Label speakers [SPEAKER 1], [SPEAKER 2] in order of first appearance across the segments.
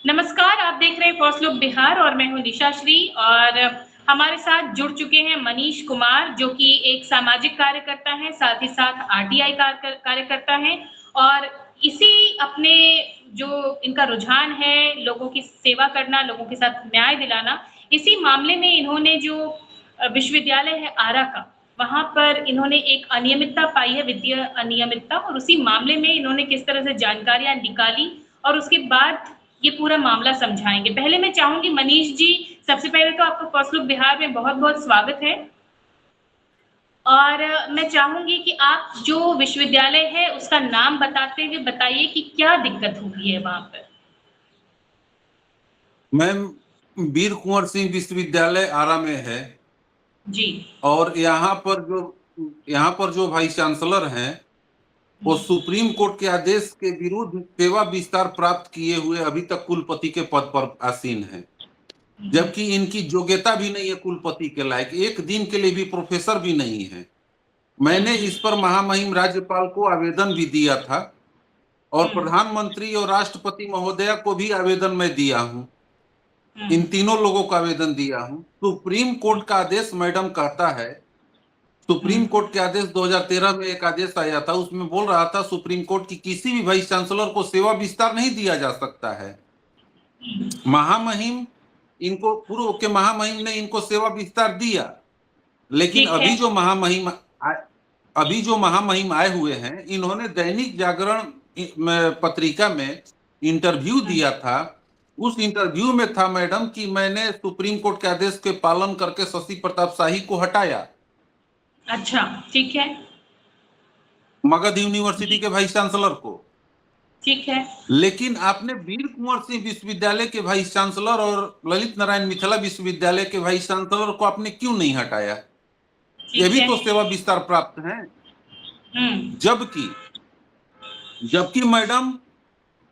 [SPEAKER 1] नमस्कार, आप देख रहे हैं फर्स्ट लुक बिहार और मैं हूँ निशा श्री और हमारे साथ जुड़ चुके हैं मनीष कुमार जो कि एक सामाजिक कार्यकर्ता हैं, साथ ही साथ आरटीआई कार्यकर्ता हैं और इसी अपने जो इनका रुझान है लोगों की सेवा करना, लोगों के साथ न्याय दिलाना, इसी मामले में इन्होंने जो विश्वविद्यालय है आरा का, वहाँ पर इन्होंने एक अनियमितता पाई है, वित्तीय अनियमितता और उसी मामले में इन्होंने किस तरह से जानकारियाँ निकाली और उसके बाद ये पूरा मामला समझाएँगे। पहले मैं चाहूँगी मनीष जी, सबसे पहले तो आपका फर्स्ट लुक बिहार में बहुत-बहुत स्वागत है। और मैं चाहूँगी कि आप जो विश्वविद्यालय है उसका नाम बताते हुए बताइए कि क्या दिक्कत हुई है वहाँ पर?
[SPEAKER 2] मैम, वीर कुंवर सिंह विश्वविद्यालय आरा में है
[SPEAKER 1] जी।
[SPEAKER 2] और यहाँ पर जो वाइस चांसलर हैं वो सुप्रीम कोर्ट के आदेश के विरुद्ध सेवा विस्तार प्राप्त किए हुए अभी तक कुलपति के पद पर आसीन हैं, जबकि इनकी योग्यता भी नहीं है कुलपति के लायक, एक दिन के लिए भी प्रोफेसर भी नहीं है। मैंने इस पर महामहिम राज्यपाल को आवेदन भी दिया था और प्रधानमंत्री और राष्ट्रपति महोदया को भी आवेदन मैं दिया हूं। इन तीनों लोगों को आवेदन दिया हूं। सुप्रीम कोर्ट का आदेश मैडम कहता है, सुप्रीम कोर्ट के आदेश 2013 में एक आदेश आया था, उसमें बोल रहा था सुप्रीम कोर्ट की किसी भी वाइस चांसलर को सेवा विस्तार नहीं दिया जा सकता है। महामहिम इनको पूर्व के महामहिम ने इनको सेवा विस्तार दिया, लेकिन अभी जो महामहिम आए हुए हैं, इन्होंने दैनिक जागरण पत्रिका में इंटरव्यू दिया था। उस इंटरव्यू में था मैडम कि मैंने सुप्रीम कोर्ट के आदेश के पालन करके शशि प्रताप शाही को हटाया।
[SPEAKER 1] अच्छा, ठीक है।
[SPEAKER 2] मगध यूनिवर्सिटी के वाइस चांसलर को।
[SPEAKER 1] ठीक है।
[SPEAKER 2] लेकिन आपने वीर कुंवर सिंह विश्वविद्यालय के वाइस चांसलर और ललित नारायण मिथिला विश्वविद्यालय के वाइस चांसलर को आपने क्यों नहीं हटाया? ये भी तो सेवा विस्तार प्राप्त हैं। जबकि मैडम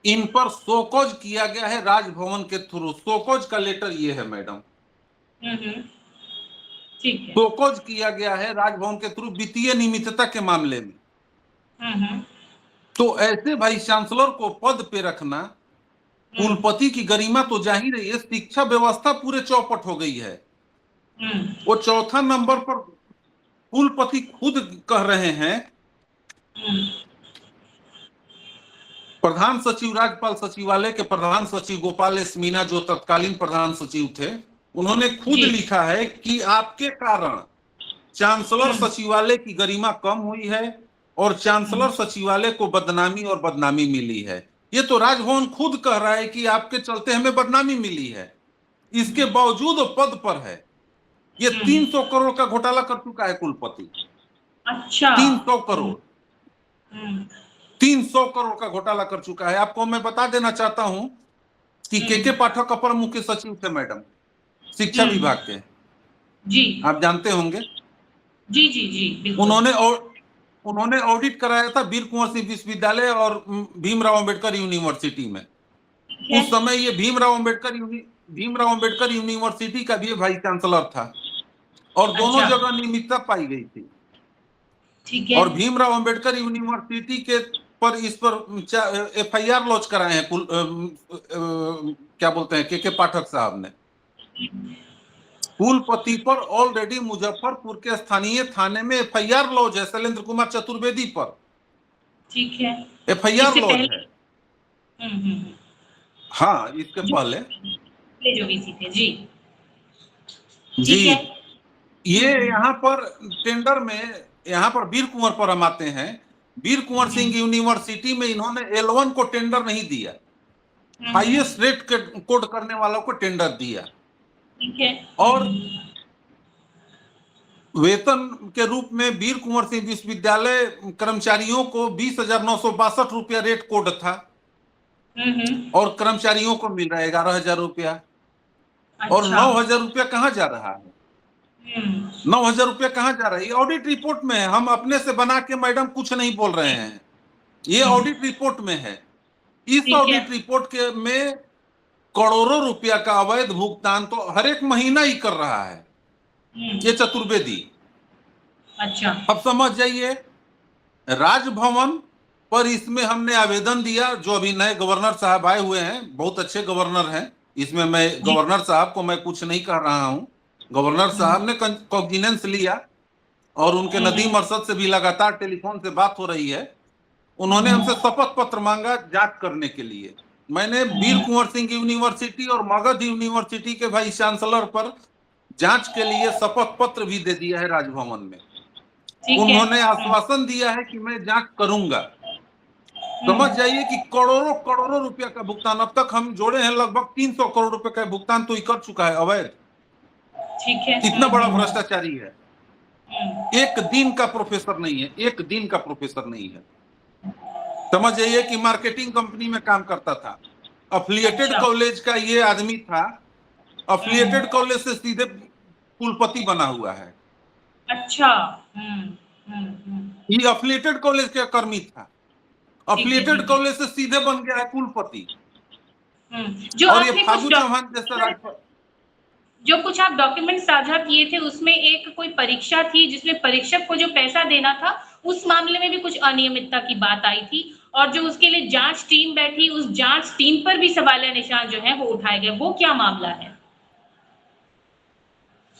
[SPEAKER 2] इन पर शोकॉज किया गया है राजभवन के थ्रू। शोकॉज का लेटर ये है मैडम,
[SPEAKER 1] ठीक है।
[SPEAKER 2] शोकॉज किया गया है राजभवन के थ्रू वित्तीय नियमितता के मामले में। तो ऐसे वाइस चांसलर को पद पे रखना, कुलपति की गरिमा तो जा ही रही है, शिक्षा व्यवस्था पूरे चौपट हो गई है। वो चौथा नंबर पर कुलपति खुद कह रहे हैं, प्रधान सचिव राज्यपाल सचिवालय के प्रधान सचिव गोपाल एस मीना जो तत्कालीन प्रधान सचिव थे, उन्होंने खुद लिखा है कि आपके कारण चांसलर सचिवालय की गरिमा कम हुई है और चांसलर सचिवालय को बदनामी मिली है। ये तो राजभवन खुद कह रहा है कि आपके चलते हमें बदनामी मिली है। इसके बावजूद वो पद पर है। ये 300 करोड़ का घोटाला कर चुका है कुलपति।
[SPEAKER 1] अच्छा।
[SPEAKER 2] 300 करोड़ 300 करोड़ का घोटाला कर चुका है। आपको मैं बता देना चाहता हूं कि के पाठक अपर मुख्य सचिव थे मैडम, शिक्षा विभाग के।
[SPEAKER 1] जी,
[SPEAKER 2] आप जानते होंगे।
[SPEAKER 1] जी जी जी।
[SPEAKER 2] उन्होंने ऑडिट कराया था वीर कुंवर सिंह विश्वविद्यालय और भीमराव अंबेडकर यूनिवर्सिटी में। उस समय ये भीमराव अंबेडकर यूनिवर्सिटी का भी वाइस चांसलर था और दोनों जगह नियमितता पाई गई थी।
[SPEAKER 1] ठीक है।
[SPEAKER 2] और भीमराव अंबेडकर यूनिवर्सिटी के पर इस पर एफआईआर लॉन्च कराए हैं क्या बोलते हैं के पाठक साहब ने। कुलपति पर ऑलरेडी मुजफ्फरपुर के स्थानीय थाने में एफआईआर लॉन्च है, शैलेंद्र कुमार चतुर्वेदी पर।
[SPEAKER 1] ठीक है।
[SPEAKER 2] एफआईआर लॉन्च है। हाँ, इसके पहले
[SPEAKER 1] जो वीसी थे। जी
[SPEAKER 2] जी। ये यहाँ पर टेंडर में, यहाँ पर वीर कुंवर पर हम आते हैं। वीर कुंवर सिंह यूनिवर्सिटी में इन्होंने L1 को टेंडर नहीं दिया, हाईएस्ट रेट कोड करने वालों को टेंडर दिया।
[SPEAKER 1] ठीक है।
[SPEAKER 2] और वेतन के रूप में वीर कुंवर सिंह विश्वविद्यालय कर्मचारियों को 20,962 रुपया रेट कोड था और कर्मचारियों को मिल रहा है 11,000 रुपया। और 9,000 रुपया कहाँ जा रहा है? 9,000 रुपया कहाँ जा रहा है? ये ऑडिट रिपोर्ट में है। हम अपने से बना के मैडम कुछ नहीं बोल रहे हैं, ये ऑडिट रिपोर्ट में है। इस ऑडिट रिपोर्ट के में करोड़ों रुपया का अवैध भुगतान तो हर एक महीना ही कर रहा है ये चतुर्वेदी।
[SPEAKER 1] अच्छा।
[SPEAKER 2] अब समझ जाइए, राजभवन पर इसमें हमने आवेदन दिया, जो अभी नए गवर्नर साहब आए हुए हैं, बहुत अच्छे गवर्नर हैं, इसमें मैं
[SPEAKER 1] जी।
[SPEAKER 2] गवर्नर साहब को मैं कुछ नहीं कह रहा हूं। गवर्नर साहब ने कॉग्निजेंस लिया और उनके नदीम अरशद से भी लगातार टेलीफोन से बात हो रही है। उन्होंने हमसे शपथ पत्र मांगा जांच करने के लिए। मैंने वीर कुंवर सिंह यूनिवर्सिटी और मगध यूनिवर्सिटी के वाइस चांसलर पर जांच के लिए शपथ पत्र भी दे दिया है राजभवन में।
[SPEAKER 1] ठीक है।
[SPEAKER 2] उन्होंने आश्वासन दिया है कि मैं जांच करूंगा। समझ जाइए कि करोड़ों करोड़ों रुपया का भुगतान अब तक हम जोड़े हैं, लगभग 300 करोड़ रुपए का भुगतान तो ही कर चुका है अवैध।
[SPEAKER 1] ठीक है।
[SPEAKER 2] कितना बड़ा भ्रष्टाचारी है। एक दिन का प्रोफेसर नहीं है, एक दिन का प्रोफेसर नहीं है। समझ जाइए कि मार्केटिंग कंपनी में काम करता था। अफिलिएटेड
[SPEAKER 1] अच्छा।
[SPEAKER 2] कॉलेज का ये आदमी था, अफिलिएटेड कॉलेज से सीधे कुलपति बना हुआ है।
[SPEAKER 1] अच्छा।
[SPEAKER 2] ये अफिलिएटेड कॉलेज का कर्मी था, अफिलिएटेड कॉलेज से सीधे बन गया है कुलपति।
[SPEAKER 1] जो
[SPEAKER 2] और ये
[SPEAKER 1] आपने
[SPEAKER 2] फागू
[SPEAKER 1] कुछ
[SPEAKER 2] चौहान जैसा
[SPEAKER 1] जो कुछ आप डॉक्यूमेंट साझा किए थे उसमें एक कोई परीक्षा थी जिसमें परीक्षक को जो पैसा देना था उस मामले में भी कुछ अनियमितता की बात आई थी, और जो उसके लिए जांच टीम बैठी उस जांच टीम पर भी सवालिया निशान जो है वो उठाए गए, वो क्या मामला है?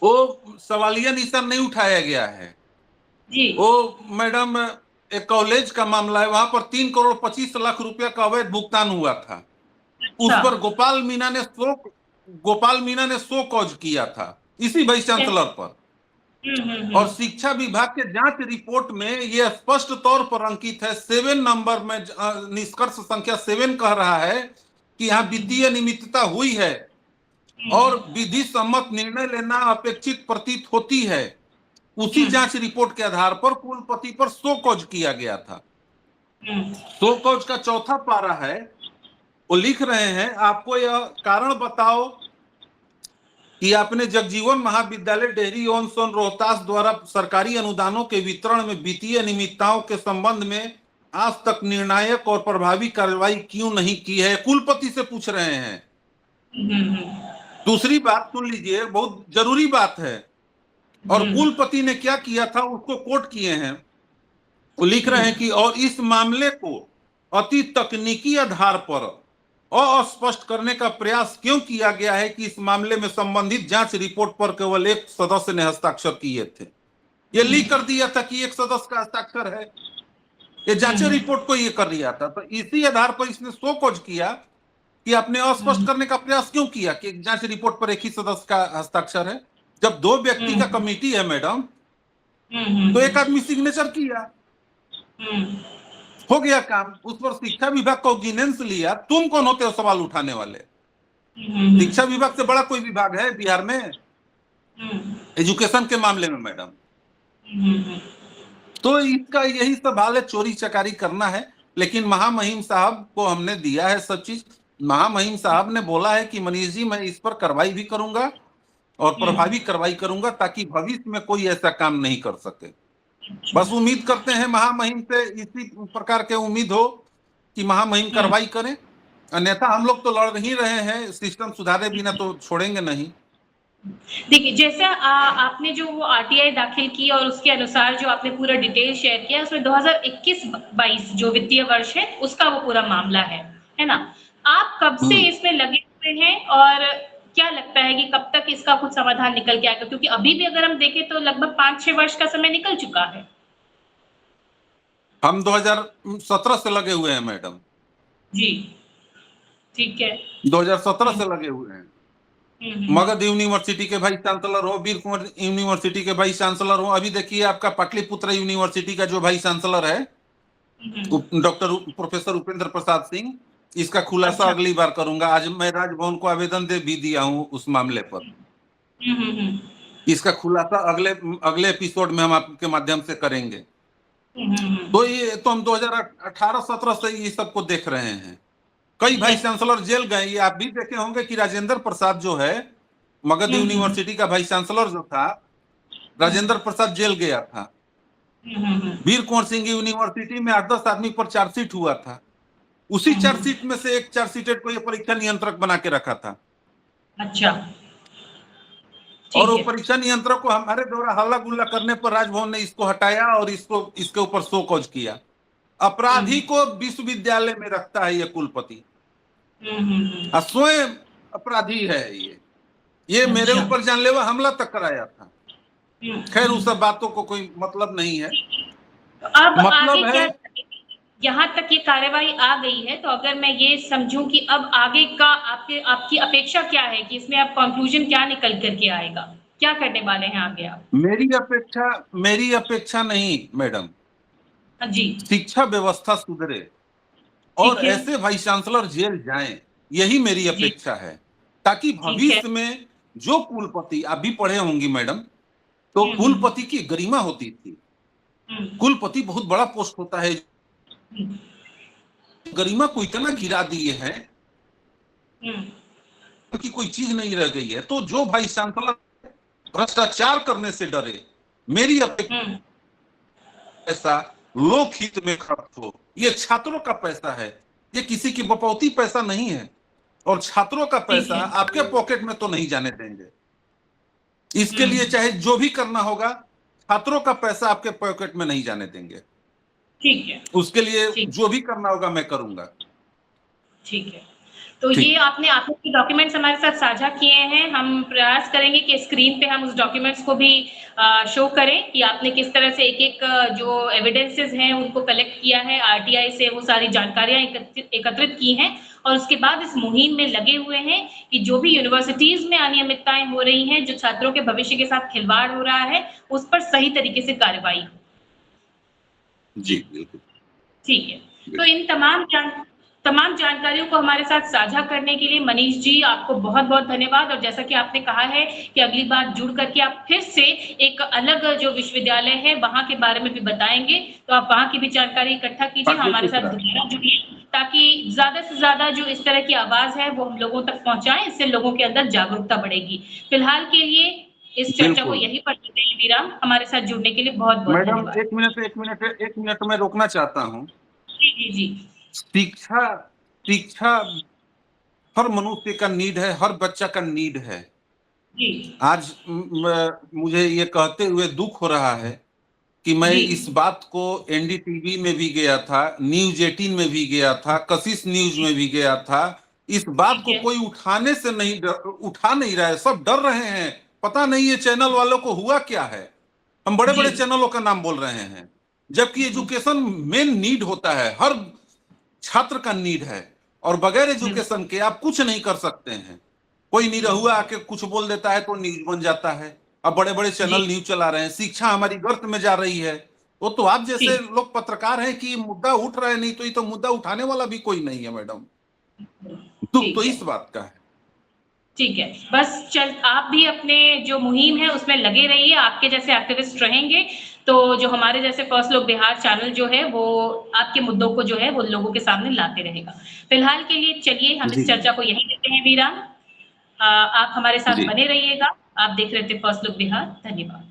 [SPEAKER 2] वो सवालिया निशान नहीं उठाया गया है
[SPEAKER 1] जी।
[SPEAKER 2] वो मैडम एक कॉलेज का मामला है, वहां पर 3 करोड़ 25 लाख रुपया का अवैध भुगतान हुआ था। उस
[SPEAKER 1] अच्छा।
[SPEAKER 2] पर गोपाल मीना ने शो कॉज किया था इसी वाइस चांसलर पर। और शिक्षा विभाग के जांच रिपोर्ट में यह स्पष्ट तौर पर अंकित है, 7 नंबर में निष्कर्ष संख्या 7 कह रहा है कि यहाँ वित्तीय अनियमितता हुई है और विधि सम्मत निर्णय लेना अपेक्षित प्रतीत होती है। उसी जांच रिपोर्ट के आधार पर कुलपति पर शो कॉज किया गया था। शो कॉज का चौथा पारा है, वो लिख रहे हैं आपको यह कारण बताओ कि आपने जगजीवन महाविद्यालय डेहरी ऑन सोन रोहतास द्वारा सरकारी अनुदानों के वितरण में वित्तीय अनियमितताओं के संबंध में आज तक निर्णायक और प्रभावी कार्रवाई क्यों नहीं की है, कुलपति से पूछ रहे हैं। दूसरी बात सुन लीजिए, बहुत जरूरी बात है। और कुलपति ने क्या किया था उसको कोट किए हैं, वो लिख रहे हैं कि और इस मामले को अति तकनीकी आधार पर अस्पष्ट करने का प्रयास क्यों किया गया है कि इस मामले में संबंधित जांच रिपोर्ट पर केवल एक सदस्य ने हस्ताक्षर किए थे। ये लिख कर दिया था कि एक सदस्य का हस्ताक्षर है, ये जांच रिपोर्ट को ये कर दिया था। तो इसी आधार पर इसने शो कॉज किया कि आपने अस्पष्ट करने का प्रयास क्यों किया कि जांच रिपोर्ट पर एक ही सदस्य का हस्ताक्षर है। जब 2 व्यक्ति का कमेटी है मैडम, तो एक आदमी सिग्नेचर किया, हो गया काम। उस पर शिक्षा विभाग को ऑर्डिनेंस लिया, तुम कौन होते हो सवाल उठाने वाले? शिक्षा विभाग से बड़ा कोई विभाग है बिहार में एजुकेशन के मामले में मैडम? तो इसका यही सब हाल है, चोरी चकारी करना है। लेकिन महामहिम साहब को हमने दिया है सब चीज। महामहिम साहब ने बोला है कि मनीष जी मैं इस पर कार्रवाई भी करूंगा और प्रभावी कार्रवाई करूंगा ताकि भविष्य में कोई ऐसा काम नहीं कर सके। बस उम्मीद करते हैं महामहिम से इसी प्रकार के उम्मीद हो कि महामहिम कार्रवाई करें, अन्यथा हम लोग तो लड़ ही रहे हैं, सिस्टम सुधारे बिना तो छोड़ेंगे नहीं।
[SPEAKER 1] देखिए, जैसे आपने जो वो आरटीआई दाखिल की और उसके अनुसार जो आपने पूरा डिटेल शेयर किया, उसमें 2021-22 जो वित्तीय वर्ष है उसका वो पूरा मामला है ना? आप कब से इसमें लगे हुए हैं और क्या लगता है कि कब तक इसका कुछ समाधान निकल के आएगा? क्योंकि अभी भी अगर हम देखें तो लगभग 5-6 वर्ष का समय निकल चुका है।
[SPEAKER 2] हम 2017 से लगे हुए हैं मैडम।
[SPEAKER 1] जी, ठीक है।
[SPEAKER 2] 2017 से लगे हुए हैं। मगध यूनिवर्सिटी के वाइस चांसलर हो, वीर कुंवर यूनिवर्सिटी के वाइस चांसलर हो, अभी देखिए आपका पाटलिपुत्र यूनिवर्सिटी का जो वाइस चांसलर है डॉक्टर प्रोफेसर उपेंद्र प्रसाद सिंह, इसका खुलासा अगली बार करूंगा। आज मैं राजभवन को आवेदन दे भी दिया हूं उस मामले पर। इसका खुलासा अगले एपिसोड में हम आपके माध्यम से करेंगे। तो ये तो हम 2018-17 से ये सबको देख रहे हैं। कई वाइस चांसलर जेल गए, ये आप भी देखे होंगे कि राजेंद्र प्रसाद जो है मगध यूनिवर्सिटी का वाइस चांसलर जो था, राजेंद्र प्रसाद जेल गया था। वीर कुंवर सिंह यूनिवर्सिटी में 8-10 आदमी पर चार्जशीट हुआ था, उसी चार्जशीट में से एक चार्जशीटेड को ये परीक्षा नियंत्रक बना के रखा था।
[SPEAKER 1] अच्छा।
[SPEAKER 2] और वो परीक्षा नियंत्रक को हमारे द्वारा हल्ला गुल्ला करने पर राजभवन ने इसको हटाया और इसके ऊपर शो कॉज किया। अपराधी को विश्वविद्यालय में रखता है ये कुलपति, स्वयं अपराधी है ये मेरे
[SPEAKER 1] अच्छा।
[SPEAKER 2] ऊपर जानलेवा हमला तक कराया था। खैर उस सब बातों को कोई मतलब नहीं है।
[SPEAKER 1] तो अब
[SPEAKER 2] मतलब
[SPEAKER 1] आगे
[SPEAKER 2] है
[SPEAKER 1] क्या, यहाँ तक ये कार्यवाही आ गई है, तो अगर मैं ये समझूं कि अब आगे का आपकी अपेक्षा क्या है कि इसमें अब कंक्लूजन क्या निकल करके आएगा, क्या करने वाले हैं आगे आप?
[SPEAKER 2] मेरी अपेक्षा नहीं मैडम,
[SPEAKER 1] जी
[SPEAKER 2] शिक्षा व्यवस्था सुधरे और
[SPEAKER 1] ठीक है।
[SPEAKER 2] ऐसे वाइस चांसलर जेल जाएं, यही मेरी
[SPEAKER 1] जी
[SPEAKER 2] अपेक्षा है, ताकि
[SPEAKER 1] ठीक है।
[SPEAKER 2] भविष्य में जो कुलपति, आप भी पढ़े होंगी मैडम, तो
[SPEAKER 1] हम्म।
[SPEAKER 2] कुलपति की गरिमा होती थी। कुलपति बहुत बड़ा पोस्ट होता है,
[SPEAKER 1] हम्म।
[SPEAKER 2] गरिमा को इतना गिरा दिए हैं
[SPEAKER 1] हम्म।
[SPEAKER 2] कि कोई चीज नहीं रह गई है। तो जो वाइस चांसलर भ्रष्टाचार करने से डरे, मेरी अपेक्षा
[SPEAKER 1] हम्म।
[SPEAKER 2] पैसा लोकहित में खर्च हो। ये छात्रों का पैसा है, ये किसी की बपौती पैसा नहीं है, और छात्रों का
[SPEAKER 1] ठीक
[SPEAKER 2] पैसा
[SPEAKER 1] है।
[SPEAKER 2] आपके पॉकेट में तो नहीं जाने देंगे। इसके लिए
[SPEAKER 1] हम्म।
[SPEAKER 2] चाहे जो भी करना होगा, छात्रों का पैसा आपके पॉकेट में नहीं जाने देंगे।
[SPEAKER 1] ठीक है।
[SPEAKER 2] उसके लिए
[SPEAKER 1] ठीक
[SPEAKER 2] जो भी करना होगा मैं करूंगा।
[SPEAKER 1] ठीक है। तो ये
[SPEAKER 2] ठीक।
[SPEAKER 1] आपने डॉक्यूमेंट्स हमारे साथ साझा किए हैं। हम प्रयास करेंगे कि स्क्रीन पे हम उस डॉक्यूमेंट्स को भी शो करें कि आपने किस तरह से एक-एक जो एविडेंसेस हैं उनको कलेक्ट किया है, आरटीआई से वो सारी जानकारियाँ एकत्रित की हैं और उसके बाद इस मुहिम में लगे हुए हैं कि जो भी यूनिवर्सिटीज़ में अनियमितताएँ हो रही हैं, जो छात्रों के भविष्य के साथ खिलवाड़ हो रहा है, उस पर सही तरीके से कार्रवाई हो।
[SPEAKER 2] जी बिल्कुल।
[SPEAKER 1] ठीक है। तो इन तमाम जानकारियों को हमारे साथ साझा करने के लिए मनीष जी आपको बहुत-बहुत धन्यवाद। और जैसा कि आपने कहा है कि अगली बार जुड़ करके आप फिर से एक अलग जो विश्वविद्यालय है वहाँ के बारे में भी बताएँगे, तो आप वहाँ की भी जानकारी इकट्ठा कीजिए, हमारे साथ
[SPEAKER 2] पाटलिपुत्रा।
[SPEAKER 1] दोबारा जुड़िए, ताकि ज़्यादा से ज़्यादा जो इस तरह की आवाज़ है वो हम लोगों तक पहुँचाएँ, इससे लोगों के अंदर जागरूकता बढ़ेगी। फिलहाल के लिए इस चर्चा को
[SPEAKER 2] बिल्कुल
[SPEAKER 1] यहीं पर देते हैं विराम। हमारे साथ जुड़ने के लिए बहुत-बहुत
[SPEAKER 2] मैडम,
[SPEAKER 1] धन्यवाद।
[SPEAKER 2] एक मिनट में रोकना चाहता हूँ।
[SPEAKER 1] जी, जी, जी।
[SPEAKER 2] शिक्षा शिक्षा हर मनुष्य का नीड है, हर बच्चा का नीड है।
[SPEAKER 1] जी।
[SPEAKER 2] आज मुझे ये कहते हुए दुख हो रहा है कि मैं
[SPEAKER 1] जी।
[SPEAKER 2] इस बात को एनडीटीवी में भी गया था, न्यूज 18 में भी गया था, कशिश न्यूज में भी गया था। इस बात
[SPEAKER 1] ठीक
[SPEAKER 2] को
[SPEAKER 1] है।
[SPEAKER 2] कोई उठा नहीं रहा है, सब डर रहे हैं। पता नहीं ये चैनल वालों को हुआ क्या है। हम बड़े
[SPEAKER 1] जी।
[SPEAKER 2] बड़े चैनलों का नाम बोल रहे हैं, जबकि एजुकेशन मेन नीड होता है, हर छात्र का नीड है, और बगैर एजुकेशन के आप कुछ नहीं कर सकते हैं। कोई निरहुआ आके कुछ बोल देता है तो न्यूज बन जाता है। अब बड़े बड़े चैनल
[SPEAKER 1] जी,
[SPEAKER 2] न्यूज चला रहे हैं, शिक्षा हमारी गर्त में जा रही है। वो तो आप जैसे
[SPEAKER 1] ठीक।
[SPEAKER 2] लोग पत्रकार हैं कि मुद्दा उठ रहा है, नहीं तो ये तो मुद्दा उठाने वाला भी कोई नहीं है मैडम। दुख तो
[SPEAKER 1] ठीक है।
[SPEAKER 2] इस बात का है।
[SPEAKER 1] ठीक है। बस आप भी अपने जो मुहिम है उसमें लगे रहिए, आपके जैसे एक्टिविस्ट रहेंगे, तो जो हमारे जैसे फर्स्ट लुक बिहार चैनल जो है वो आपके मुद्दों को जो है वो लोगों के सामने लाते रहेगा। फिलहाल के लिए चलिए हम
[SPEAKER 2] जी
[SPEAKER 1] इस चर्चा को यहीं देते हैं विराम। आप हमारे साथ
[SPEAKER 2] जी।
[SPEAKER 1] बने रहिएगा। आप देख रहे थे फर्स्ट लुक बिहार। धन्यवाद।